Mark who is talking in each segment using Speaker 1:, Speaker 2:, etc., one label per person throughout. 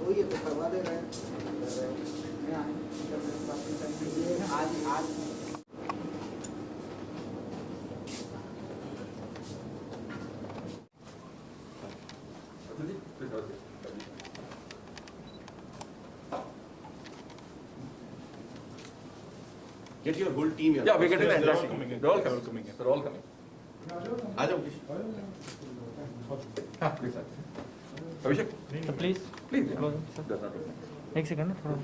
Speaker 1: वही तो करवा दे रहे हैं आज आज
Speaker 2: Get your whole team here.
Speaker 3: Yeah, we're getting the entire team. They're all coming. They're all coming.
Speaker 2: आ जाओ
Speaker 3: Please, sir. Abhishek,
Speaker 4: So please,
Speaker 3: please.
Speaker 4: go ahead, sir.
Speaker 3: That's not okay.
Speaker 4: एक second ना थोड़ा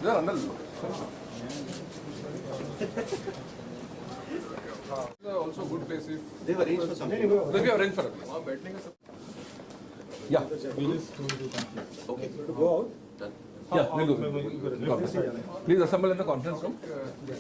Speaker 3: They're under. Also good place if
Speaker 2: They have arranged for something.
Speaker 3: they have arranged for it. Yeah.
Speaker 2: Okay.
Speaker 5: Go out.
Speaker 2: Done.
Speaker 3: Yeah, we'll go. Please assemble in the conference room. Yes.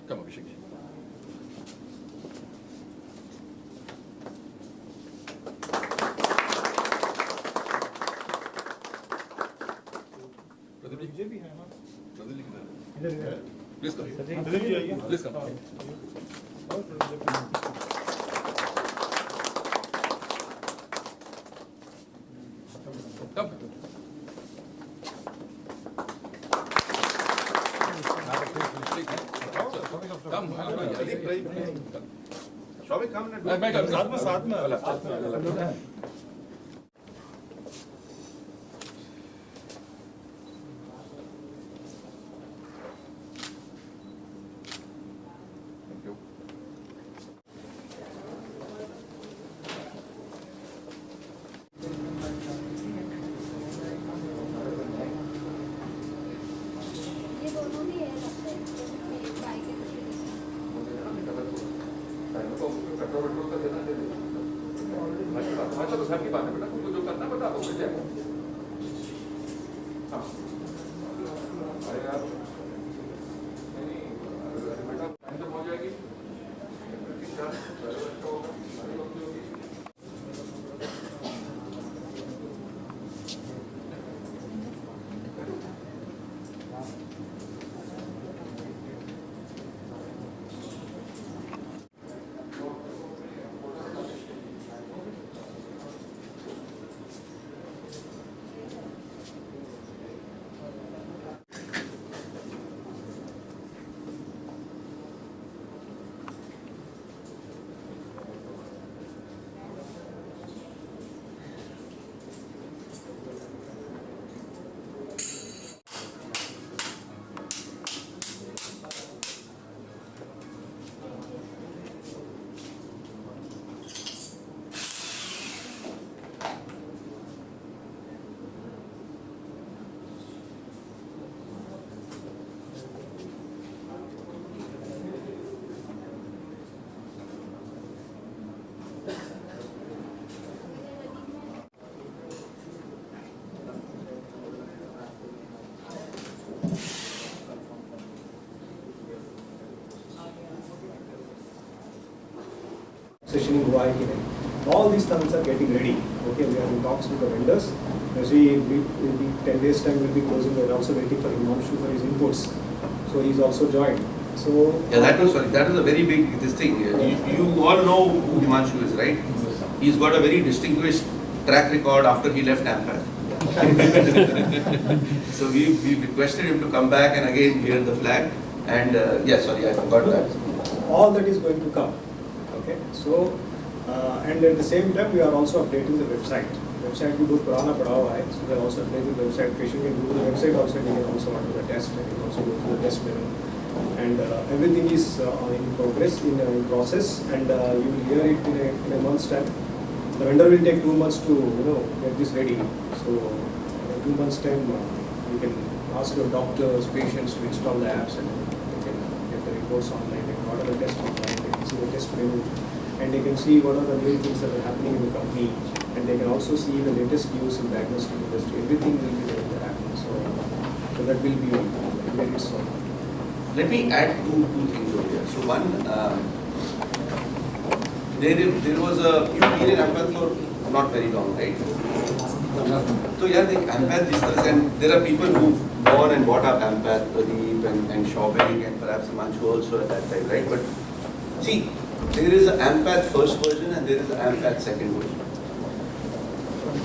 Speaker 3: Come, Abhishek. Pradeep ji, please come. Please come. Come. Come.
Speaker 2: Shobhik, come and
Speaker 5: साथ में
Speaker 3: Thank you.
Speaker 6: ये दोनों भी है लगता है bike है
Speaker 3: petrol वेट्रोल का देना दे दे। अच्छा तो सर की बात है बेटा, तुमको जो करना है बता दो मुझे। हाँ। अरे यार, नहीं बेटा टाइम तो पहुंच जाएगी।
Speaker 4: Sessioning हुआ है कि नहीं. All these things are getting ready. Okay, we are in talks with the vendors. Actually, we 10 days time will be closing. We are also waiting for Himanshu for his inputs. So he's also joined. So
Speaker 2: Yeah, that was a very big this thing. You all know who Himanshu is, right? He's got a very distinguished track record after he left Ampath. So we requested him to come back and again clear the flag. And yes, sorry, I forgot that.
Speaker 4: all that is going to come. Okay, so and at the same time we are also updating the website. Website भी बहुत पुराना पड़ा हुआ है. So we are also updating the website. Patient can go to the website also. They can also order the test. They can also go to the test menu. And everything is in progress, in process, and you will hear it in a month's time. The vendor will take 2 months to get this ready. So in 2 months' time, you can ask your doctors, patients to install the apps, and they can get the reports online. They can order the test online. They can see the test menu, and they can see what are the new things that are happening in the company, and they can also see the latest news in diagnostic industry. Everything will be there in the app. So that will be very soon.
Speaker 2: Let me add two things over here. So one, there was you've been in Ampath for not very long, right? So yeah, the Ampath is this, and there are people who've gone and bought up Ampath, Pradeep and Shopping and perhaps Himanshu also at that time, right? But see, there is an Ampath first version and there is an Ampath second version.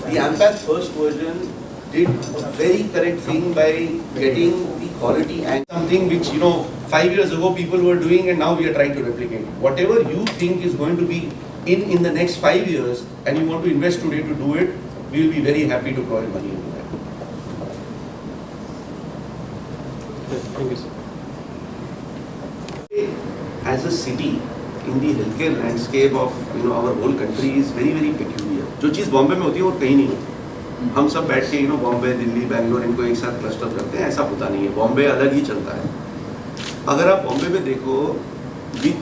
Speaker 2: The Ampath first version did a very correct thing by getting the quality and something which 5 years ago people were doing and now we are trying to replicate. Whatever you think is going to be in the next 5 years and you want to invest today to do it, we will be very happy to pour money into that.
Speaker 5: Thank you, sir.
Speaker 2: As a city, in the healthcare landscape of our whole country is very very peculiar. जो चीज़ बॉम्बे में होती है वो कहीं नहीं होती. हम सब बैठ के बॉम्बे, दिल्ली, बैंगलोर इनको एक साथ क्लस्टर करते हैं, ऐसा होता नहीं है. बॉम्बे अलग ही चलता है. अगर आप बॉम्बे में देखो,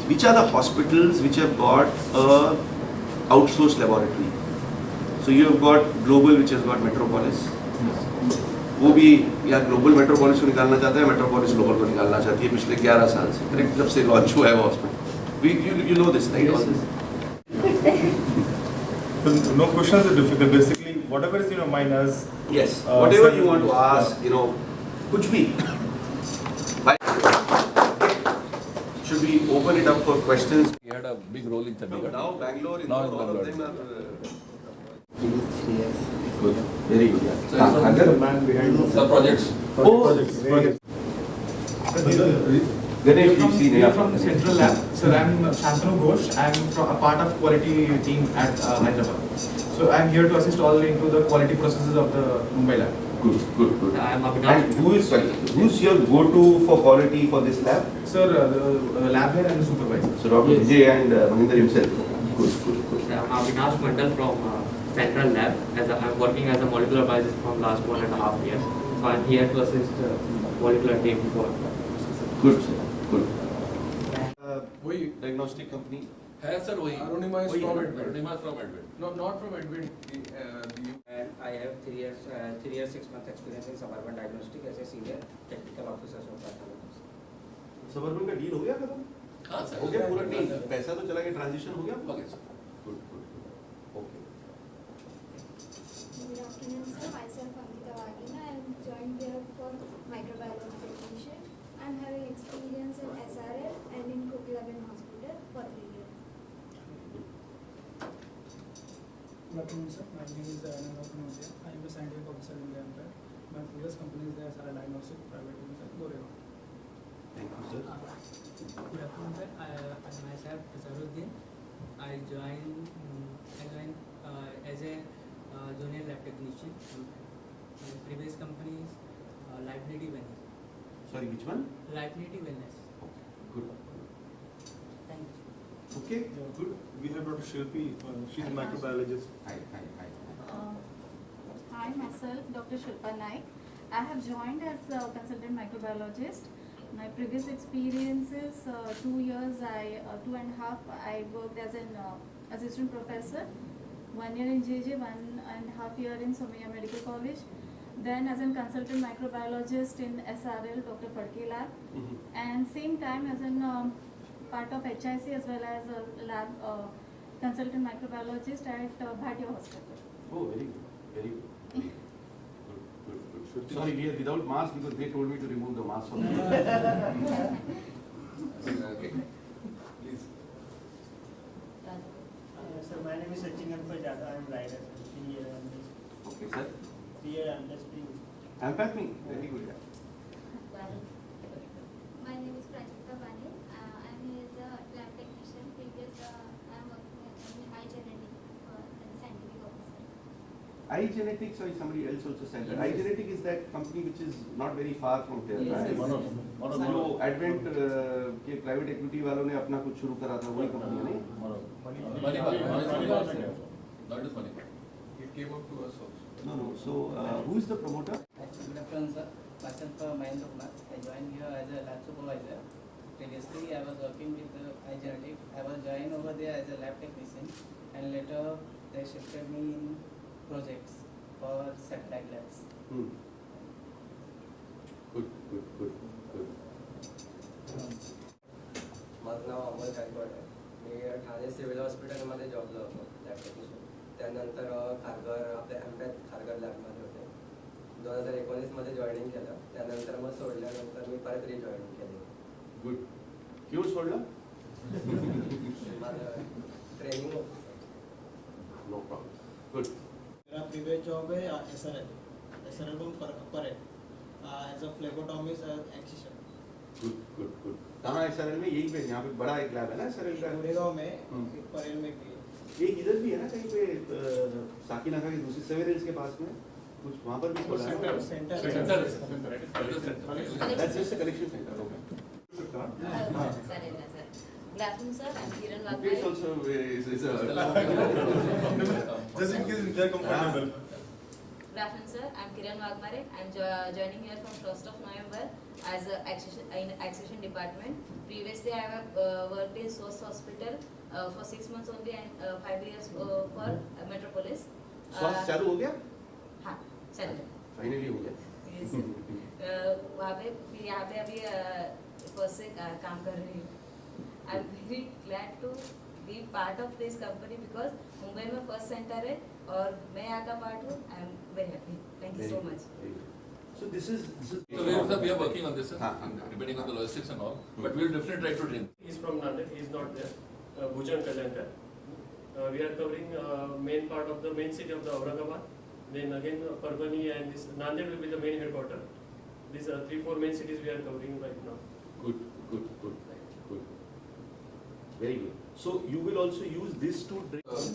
Speaker 2: which are the hospitals which have got a outsourced laboratory? So you have got Global, which has got Metropolis. वो भी या ग्लोबल मेट्रोपोलिस को निकालना चाहता है, मेट्रोपोलिस ग्लोबल को निकालना चाहती है पिछले 11 साल से, करेक्ट, जब से लॉन्च हुआ है वो hospital. You know this, right? All this.
Speaker 5: No questions are difficult. Basically, whatever is in your mind as
Speaker 2: Yes, whatever you want to ask, कुछ भी. Should we open it up for questions?
Speaker 3: He had a big role in Chandigarh.
Speaker 2: Now Bangalore,
Speaker 3: Now in
Speaker 2: all of
Speaker 3: Bangalore.
Speaker 2: them are good. Very good.
Speaker 4: So he's the man behind
Speaker 3: The projects.
Speaker 5: projects.
Speaker 2: Ganesh, you've seen
Speaker 7: We are
Speaker 2: it.
Speaker 7: from Central Lab. Sir, I'm Shantanu Ghosh. I'm a part of quality team at Hyderabad. So I'm here to assist all into the quality processes of the Mumbai lab.
Speaker 2: Good.
Speaker 7: I'm
Speaker 2: And who's your go-to for quality for this lab?
Speaker 7: Sir, the lab head and the supervisor.
Speaker 2: So Dr. Vijay and Maninder himself. Good.
Speaker 8: I'm Avinash Mandal from Central Lab. I'm working as a molecular biologist from last 1.5 years. So I'm here to assist molecular team for.
Speaker 2: Good, sir. Good. वही diagnostic company.
Speaker 3: है sir वही.
Speaker 9: Arunima is from Advent.
Speaker 3: Arunima is from Advent.
Speaker 9: No, not from Advent.
Speaker 10: And I have 3 years 6 months experience in Suburban Diagnostic as a senior technical officer of pathology.
Speaker 2: Suburban का deal हो गया खत्म?
Speaker 3: हाँ sir.
Speaker 2: हो गया पूरा deal. पैसा तो चला गया, transition हो गया?
Speaker 3: हो गया sir.
Speaker 2: Good. Okay.
Speaker 6: Good afternoon, sir. Myself Ankita Wagina. I am joined here for microbiology technician. I am having experience in SRL and in Cook Levin Hospital for 3 years.
Speaker 11: Good afternoon, sir. My name is Anand Naudya. I am a scientific officer in the Ampath. My previous company is the SRL Diagnostic Private Limited, Goregaon.
Speaker 2: Thank you, sir.
Speaker 11: Good afternoon, sir. I myself Azaruddin. I joined as a junior lab technician. My previous company is Liability Wellness.
Speaker 2: Sorry, which one?
Speaker 11: Liability Wellness.
Speaker 2: Good.
Speaker 11: Thank you.
Speaker 2: Okay.
Speaker 5: Good. We have Dr. Shilpi. She's a microbiologist.
Speaker 2: Hi.
Speaker 12: Hi, myself, Dr. Shilpa Naik. I have joined as a consultant microbiologist. My previous experience is 2 years, 2.5, I worked as an assistant professor, 1 year in JJ, 1.5 year in Somaiya Medical College. Then as a consultant microbiologist in SRL, Dr. Phadke Lab. And same time as an part of HIC as well as a lab consultant microbiologist at Bhatia Hospital.
Speaker 2: Oh, very good, very good. Good. Sorry, we are without mask because they told me to remove the mask from me. Okay. Please.
Speaker 13: Sir, my name is Sachin Ganpal Jadhav. I am writer. 3 years I'm just.
Speaker 2: Okay, sir.
Speaker 13: 3 years I'm just being.
Speaker 2: Empath me, very good.
Speaker 6: My name is Prajakta Bane. I'm here as a lab technician. Previous, I'm working in iGenetic as a scientific officer.
Speaker 2: iGenetics or somebody else also said that. iGenetic is that company which is not very far from here.
Speaker 6: Yes,
Speaker 2: right?
Speaker 6: yes.
Speaker 2: जो advent के private equity वालों ने अपना कुछ शुरू करा था वही कंपनी है नहीं?
Speaker 3: That is money. It came up to us also.
Speaker 2: No. So who is the promoter?
Speaker 11: Good afternoon, sir. Myself, Mahendra Kumar. I joined here as a lab supervisor. Previously, I was working with iGenetic. I was joined over there as a lab technician, and later they shifted me in projects for satellite labs.
Speaker 2: Good.
Speaker 14: माझं नाव अमोल गायकवाड आहे. मी Thane civil हॉस्पिटलमध्ये जॉबला होतो lab technician. त्यानंतर खारघर आपल्या एम्पॅथ खारघर लॅबमध्ये होते. 2019मध्ये joining केलं. त्यानंतर मग सोडल्यानंतर मी परत रिजॉईनिंग केली.
Speaker 2: गुड. क्यों सोडलं?
Speaker 14: माझं ट्रेनिंग होतं.
Speaker 2: No problem. गुड.
Speaker 13: मेरा प्रीवियस जॉब है SRL पर है as a phlebotomist excision.
Speaker 2: Good. कहाँ SRL में? यही पे यहाँ पे बड़ा एक लैब है ना SRL का?
Speaker 13: गोरेगांव में परेल में भी है.
Speaker 2: एक इधर भी है ना कहीं पे साकीनाका की दूसरी सेवेरेंस के पास में कुछ वहाँ पर भी खोला है.
Speaker 13: Centre.
Speaker 2: That's just a collection center. Okay.
Speaker 15: Good afternoon, sir. I'm Kiran
Speaker 2: This
Speaker 15: Wagmare.
Speaker 2: also is a
Speaker 5: Just in case they're comfortable.
Speaker 15: Good afternoon, sir. I'm Kiran Wagmare. I'm joining here from 1st of November as a accession department. Previously, I have worked in SOS Hospital for 6 months only and 5 years for Metropolis.
Speaker 2: स्वास्थ्य चालू हो गया?
Speaker 15: हाँ, चल
Speaker 2: finally हो गया.
Speaker 15: Yes, sir. वहाँ पे फिर यहाँ पे अभी फर्स्ट से काम कर रही हूँ. I'm very glad to be part of this company because Mumbai में फर्स्ट सेंटर है और मैं यहाँ का पार्ट हूँ. I am very happy. Thank you so much.
Speaker 2: So this is.
Speaker 3: So we are working on this, sir, depending on the logistics and all. But we will definitely try to train.
Speaker 13: He is from Nanded. He is not there. Bhujan Kalyankar. We are covering main part of the main city of the Aurangabad. Then again Parbhani and this Nanded will be the main headquarter. These are 3-4 main cities we are covering right now.
Speaker 2: Good. Very good. So you will also use this to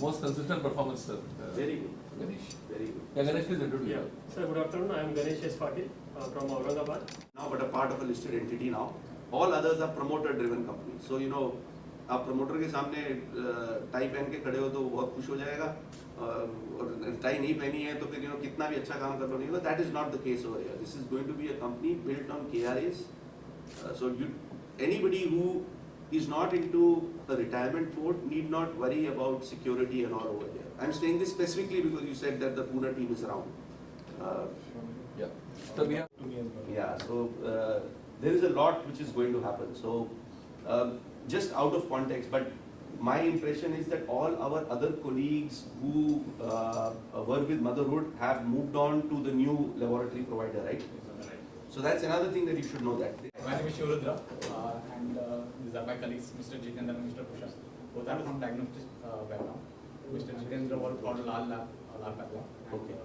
Speaker 3: Most consistent performance, sir.
Speaker 2: Very good.
Speaker 3: Ganesh.
Speaker 2: Very good.
Speaker 3: Yeah, Ganesh, please introduce.
Speaker 13: Yeah. Sir, good afternoon. I am Ganesh S. Patil from Aurangabad.
Speaker 2: Now, but a part of a listed entity now. All others are promoter-driven companies. So you know, आप promoter के सामने tie पहन के खड़े हो तो वो बहुत खुश हो जाएगा और टाई नहीं पहनी है तो फिर you know कितना भी अच्छा काम कर लो नहीं होगा. That is not the case over here. This is going to be a company built on KRAs. So anybody who is not into a retirement mode need not worry about security and all over here. I'm saying this specifically because you said that the Pune team is around.
Speaker 3: Yeah. So we have.
Speaker 2: Yeah. So there is a lot which is going to happen. So just out of context, but my impression is that all our other colleagues who were with Motherhood have moved on to the new laboratory provider, right? So that's another thing that you should know that.
Speaker 7: My name is Shurudra, and these are my colleagues, Mr. Jitendra and Mr. Kushal. Both are from diagnostic background. Mr. Jitendra worked for Lal Patla.
Speaker 2: Okay.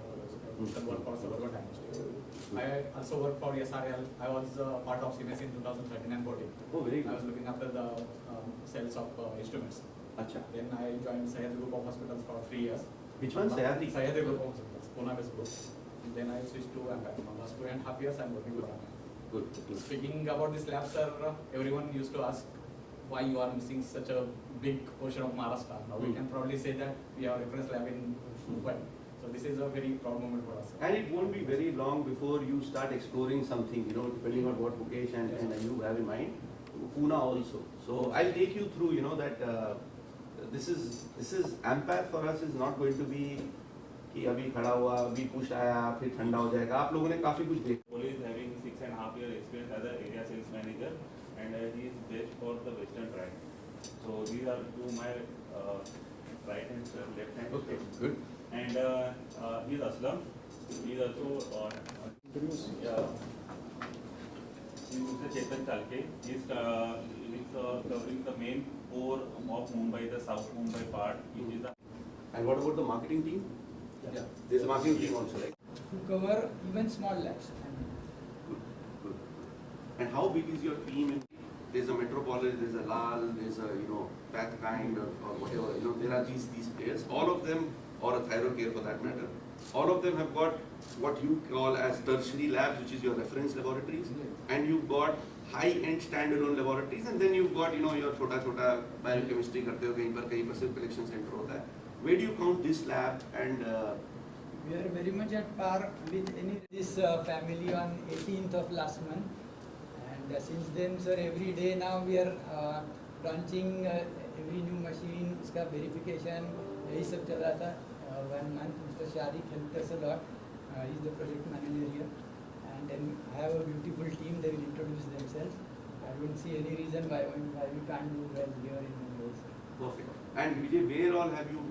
Speaker 7: Mr. worked for Suburban Diagnostic. I also worked for SRL. I was part of CMS in 2013 and 14.
Speaker 2: Oh, very good.
Speaker 7: I was looking after the sales of instruments.
Speaker 2: Acha.
Speaker 7: Then I joined Sahyadri Group of Hospitals for 3 years.
Speaker 2: Which one? Sahyadri?
Speaker 7: Sahyadri Group of Hospitals, Pune-based group. Then I switched to Ampath. For last 2.5 years I am working with Ampath.
Speaker 2: Good.
Speaker 7: Speaking about this lab, sir, everyone used to ask why you are missing such a big portion of Maharashtra. Now we can probably say that we have a reference lab in Mumbai. So this is a very proud moment for us.
Speaker 2: And it won't be very long before you start exploring something, you know, depending on what Mukesh and you have in mind. Pune also. So I'll take you through, you know, that this is Ampath for us is not going to be कि अभी खड़ा हुआ, अभी push आया, फिर ठंडा हो जाएगा. आप लोगों ने काफी कुछ देखा.
Speaker 16: Poli is having 6.5 years experience as an area sales manager, and he is based for the Western track. So these are two my and left hand.
Speaker 2: Okay, good.
Speaker 16: And he's Aslam. He's also he's Mr. Chetan Chalke. He's covering the main core of Mumbai, the South Mumbai part, which is the.
Speaker 2: And what about the marketing team? Yeah. There's a marketing team also, right?
Speaker 17: To cover even small labs.
Speaker 2: Good, good. And how big is your team? There's a Metropolis, there's a Lal, there's a, Pathkind or whatever, there are these players. All of them, or a Thyrocare for that matter, all of them have got what you call as tertiary labs, which is your reference laboratories, and you've got high-end standalone laboratories, and then you've got, your chota biochemistry karte ho, kahin par सिर्फ collection center hota hai. Where do you count this lab and
Speaker 17: we are very much at par with this family on 18th of last month, and since then, sir, every day now we are launching every new machine, iska verification, yahi sab chal raha tha. 1 month, Mr. Sharik helped us a lot. He is the project manager here, and then I have a beautiful team. They will introduce themselves. I don't see any reason why we can't do well here in Mumbai.
Speaker 2: Perfect. And Vijay, where all have you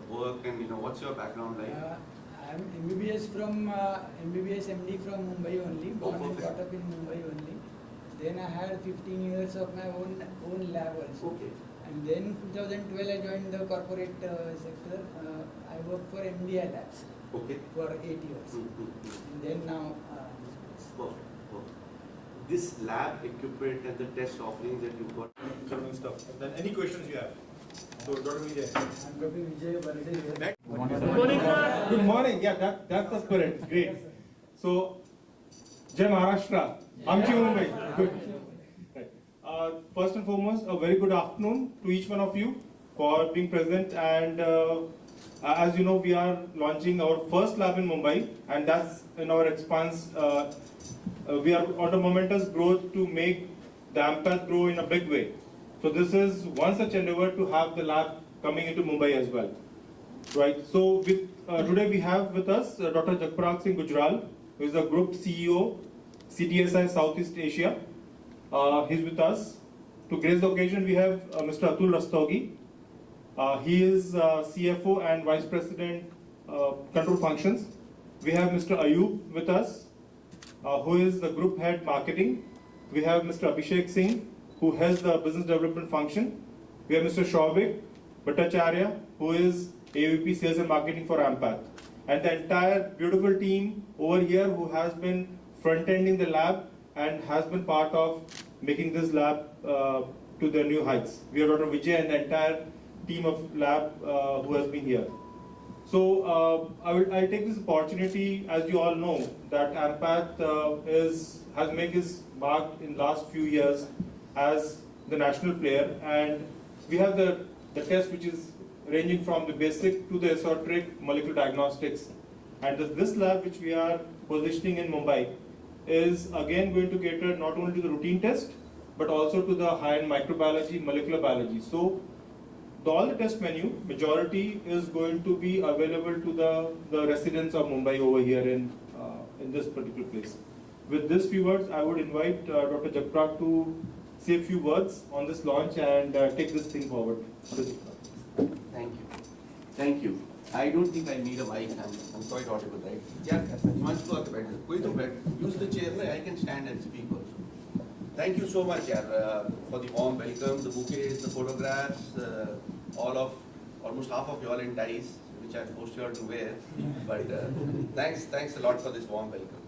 Speaker 2: worked, and what's your background like?
Speaker 17: I am MBBS MD from Mumbai only, born and brought up in Mumbai only. Then I had 15 years of my own lab also.
Speaker 2: Okay.
Speaker 17: And then 2012 I joined the corporate sector. I worked for MDI Labs.
Speaker 2: Okay.
Speaker 17: For 8 years. And then now this place.
Speaker 2: Perfect. This lab equipment and the test offerings that you've got.
Speaker 5: Stuff. And then any questions you have? So Dr. Vijay.
Speaker 17: I'm Dr. Vijay Barade here.
Speaker 5: Good morning, sir. Good morning. Yeah, that's the spirit. Great. So, Jai Maharashtra. Amchi Mumbai. Good. Right. First and foremost, a very good afternoon to each one of you for being present. And as you know, we are launching our first lab in Mumbai, and that's in our expanse. We are on a momentous growth to make the AMPATH grow in a big way. So this is one such endeavor to have the lab coming into Mumbai as well. Right. So today we have with us Dr. Jagparag Singh Gujral, who is the Group CEO, CTSI Southeast Asia. He's with us. To grace the occasion, we have Mr. Atul Rastogi. He is CFO and Vice President Control Functions. We have Mr. Ayub with us, who is the Group Head Marketing. We have Mr. Abhishek Singh, who heads the Business Development Function. We have Mr. Shoubik Bhattacharya, who is AVP Sales and Marketing for AMPATH. And the entire beautiful team over here who has been front-ending the lab and has been part of making this lab to the new heights. We have Dr. Vijay and the entire team of lab who has been here. So I'll take this opportunity, as you all know, that AMPATH has made his mark in last few years as the national player, and we have the test which is ranging from the basic to the esoteric molecular diagnostics. And this lab which we are positioning in Mumbai is again going to cater not only to the routine test, but also to the high-end microbiology, molecular biology. So all the test menu, majority is going to be available to the residents of Mumbai over here in this particular place. With this few words, I would invite Dr. Jagparag to say a few words on this launch and take this thing forward.
Speaker 2: Thank you. I don't think I need a mic. I'm quite audible, right? Yeah, much to use the chair. I can stand and speak also. Thank you so much, for the warm welcome, the bouquets, the photographs, almost half of you all in ties, which I forced you all to wear. But thanks a lot for this warm welcome.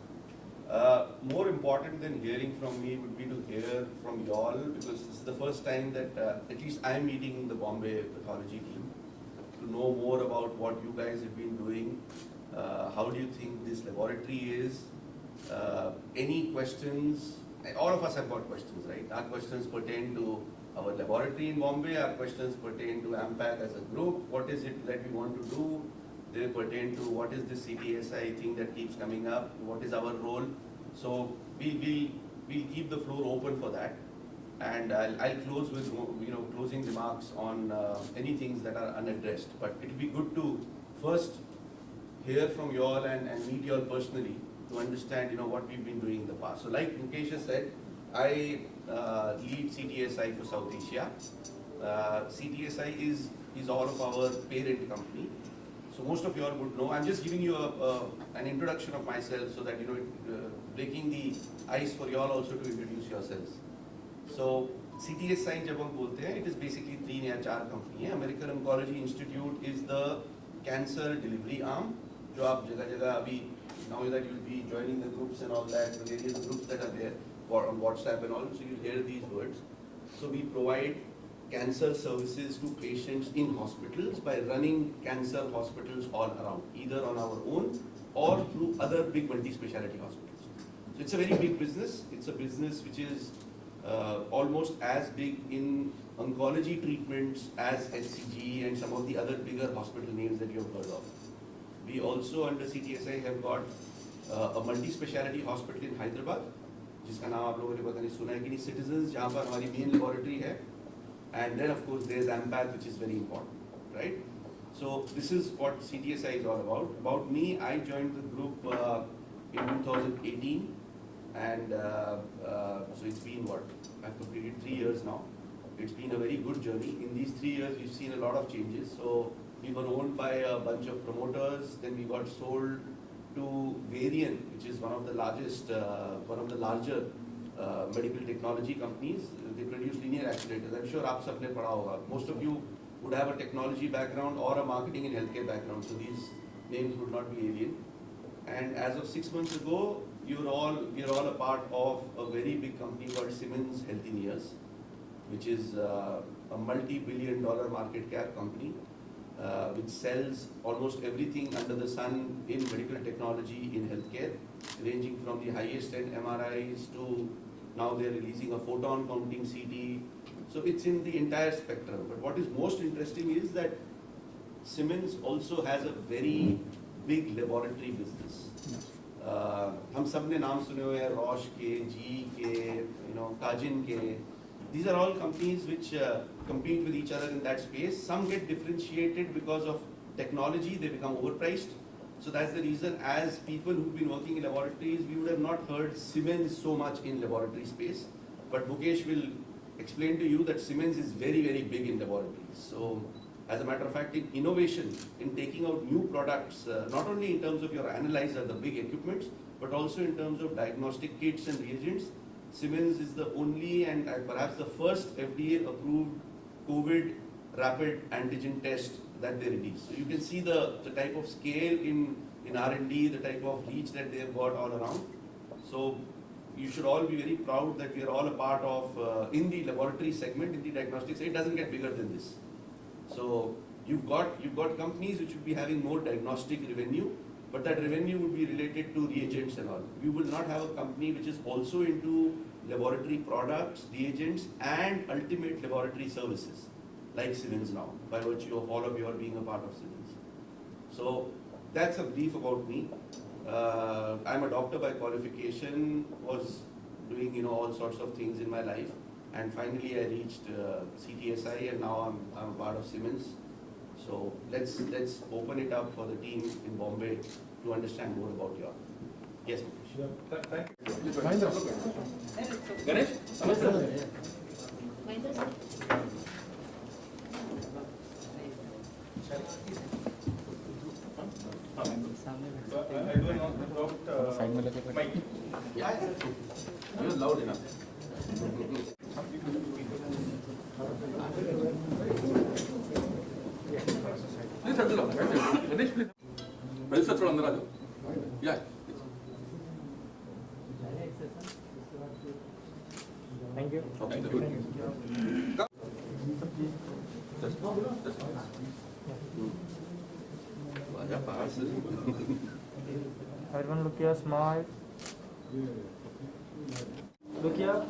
Speaker 2: More important than hearing from me would be to hear from you all, because this is the first time that at least I'm meeting the Bombay pathology team, to know more about what you guys have been doing. How do you think this laboratory is? Any questions? All of us have got questions, right? Our questions pertain to our laboratory in Bombay, our questions pertain to AMPATH as a group. What is it that we want to do? They pertain to what is the CTSI thing that keeps coming up? What is our role? So we'll keep the floor open for that. And I'll close with closing remarks on any things that are unaddressed. But it'll be good to first hear from you all and meet you all personally to understand what we've been doing in the past. So like Mukesh has said, I lead CTSI for South Asia. CTSI is is all of our parent company. So most of you all would know. I'm just giving you an introduction of myself so that breaking the ice for you all also to introduce yourselves. So CTSI जब हम बोलते हैं, it is basically 3 या 4 company है. American Oncology Institute is the cancer delivery arm. जो आप जगह अभी now that you'll be joining the groups and all that, the various groups that are there on WhatsApp and all, so you'll hear these words. So we provide cancer services to patients in hospitals by running cancer hospitals all around, either on our own or through other big multi-speciality hospitals. So it's a very big business. It's a business which is almost as big in oncology treatments as HCG and some of the other bigger hospital names that you have heard of. We also under CTSI have got a multi-speciality hospital in Hyderabad, जिसका नाम आप लोगों ने पता नहीं सुना है कि नहीं, Citizens, जहाँ पर हमारी main laboratory है. And then of course there's AMPATH, which is very important, right? So this is what CTSI is all about. About me, I joined the group in 2018, and so it's been what? I've completed 3 years now. It's been a very good journey. In these 3 years, we've seen a lot of changes. So we were owned by a bunch of promoters. Then we got sold to Varian, which is one of the larger medical technology companies. They produce linear accelerators. I'm sure आप सबने पढ़ा होगा. Most of you would have a technology background or a marketing and healthcare background, so these names would not be alien. And as of 6 months ago, we are all a part of a very big company called Siemens Healthineers, which is a multi-billion-dollar market cap company, which sells almost everything under the sun in medical technology in healthcare, ranging from the highest end MRIs to now they're releasing a photon counting CT. So it's in the entire spectrum. But what is most interesting is that Siemens also has a very big laboratory business. हम सब ने नाम सुने हुए हैं, Roche के, GE के, Kajin के. These are all companies which compete with each other in that space. Some get differentiated because of technology, they become overpriced. So that's the reason, as people who've been working in laboratories, we would have not heard Siemens so much in laboratory space. But Mukesh will explain to you that Siemens is very, very big in laboratories. So as a matter of fact, in innovation, in taking out new products, not only in terms of your analyzer, the big equipments, but also in terms of diagnostic kits and reagents, Siemens is the only and perhaps the first FDA-approved COVID rapid antigen test that they released. So you can see the type of scale in R&D, the type of reach that they have got all around. So you should all be very proud that we are all a part of, in the laboratory segment, in the diagnostics, it doesn't get bigger than this. So you've got companies which would be having more diagnostic revenue, but that revenue would be related to reagents and all. We will not have a company which is also into laboratory products, reagents, and ultimate laboratory services, like Siemens now, by virtue of all of you all being a part of Siemens. So that's a brief about me. I'm a doctor by qualification, was doing all sorts of things in my life, and finally I reached CTSI, and now I'm a part of Siemens. So let's open it up for the team in Bombay to understand more about you all. Yes, Mukesh.
Speaker 3: Thank you. Ganesh? Yes, sir.
Speaker 2: Yeah, you're loud enough.
Speaker 3: Please settle down. Ganesh, please. Well, sir, throw under. Yeah.
Speaker 11: Thank you.
Speaker 3: Okay, good.
Speaker 11: Everyone look here, smile. Look here,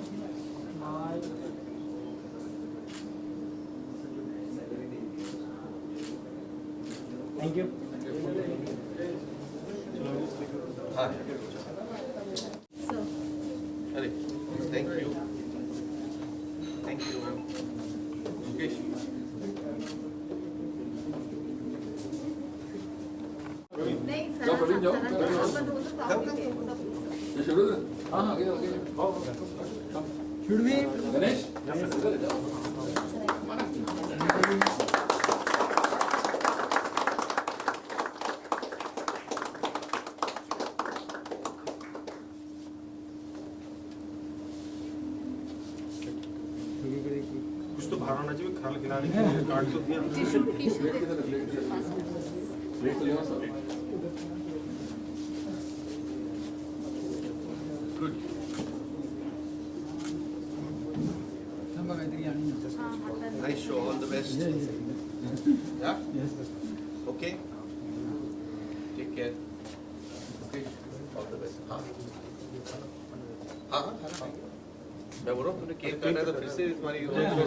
Speaker 11: smile. Thank you.
Speaker 2: Hi. Hare, thank you. Thank you, ma'am. Mukesh.
Speaker 3: जाओ प्रवीण जाओ हाँ आगे Should we? Ganesh?
Speaker 5: कुछ तो बाहर आना चाहिए, खाना खिलाने के लिए कार्ड तो दिया।
Speaker 2: Nice show, all the best. Yeah? Okay? Take care. Okay? All the best. हाँ हाँ हाँ हाँ मैं बोल रहा हूँ, तुमने केक काटा है तो फिर से तुम्हारी होता है ना?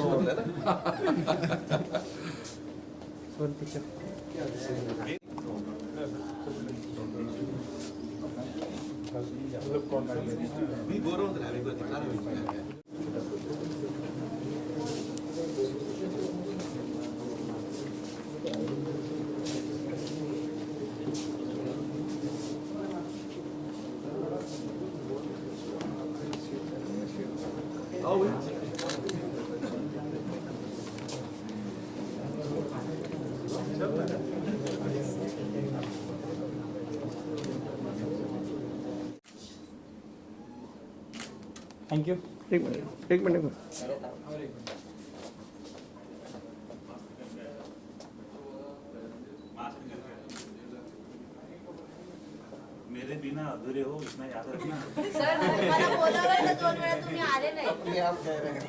Speaker 2: भी बोल रहा हूँ तो हमें को दिखा रहा है।
Speaker 18: Thank you. एक मिनट
Speaker 16: मेरे बिना अधूरे हो इतना याद रखना।
Speaker 15: सर मला बोलावं ना 2 वेळा तुम्ही आले नाही.
Speaker 1: आप कह रहे हैं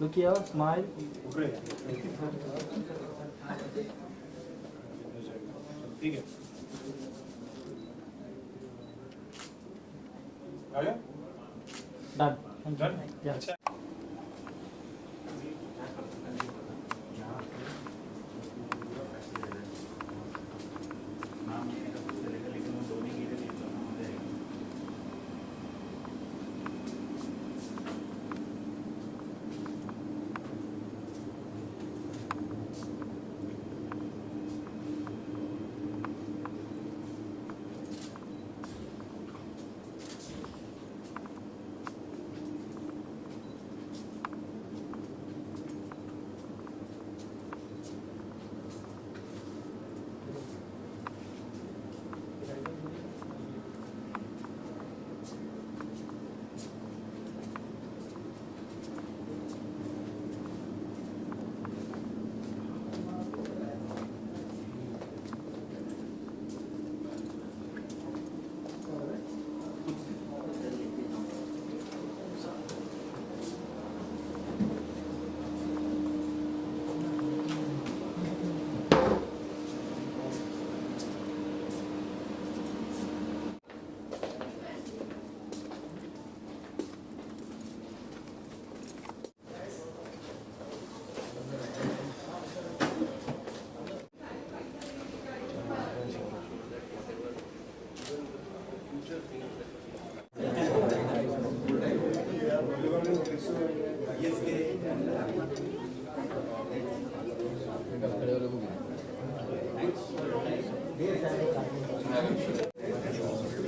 Speaker 18: Look here, smile.
Speaker 5: ठीक है, आ गया?
Speaker 18: Done.
Speaker 5: Done?
Speaker 18: Yeah.
Speaker 5: अच्छा।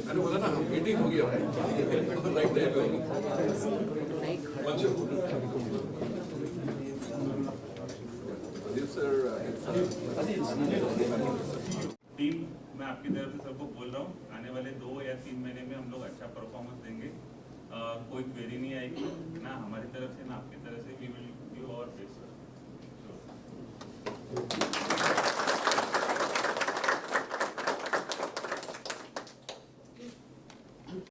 Speaker 3: मैंने बोला ना मीटिंग हो गया राइट देयर
Speaker 16: टीम, मैं आपकी तरफ से सबको बोल रहा हूँ, आने वाले 2 या 3 महीने में हम लोग अच्छा परफॉर्मेंस देंगे। कोई क्वेरी नहीं आएगी ना हमारी तरफ से ना आपकी तरफ से।